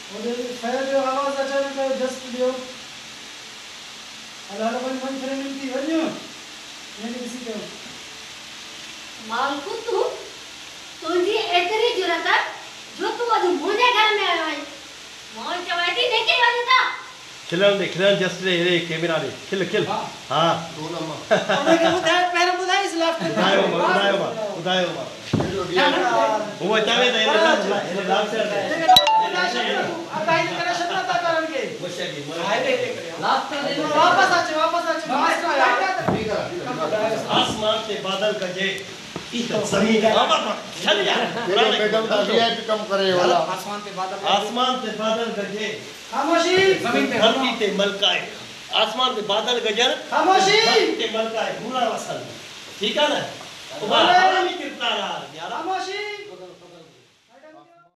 और फायर जो आवाज अचानक जस्ट लियो अलाला मन फ्रेंड की वन्यो मैंने किसी को मालकू तू तुझी एतरी जुरत जो तू आज मुझे घर में आया है मौन चवाती देखे वाली था खिलन जस्ट रे कैमरा रे खिल हां दो नंबर और के बुधाए पैर बुधाए इस लाफ्ट उदायो वो चाहे दे रे लाभ से अब भाई ने करे शब्द ता करन के हाईवे लेकर लास्ट वापस आचे ठीक है आसमान से बादल गरजे जमीन चल यार मैडम का वीआईपी कम करे वाला आसमान से बादल गरजे खामोशी जमीन पे धरती ते मलकाए आसमान पे बादल गजर खामोशी धरती ते मलकाए पूरा वसल ठीक है ना उबारा नहीं किरता यार खामोशी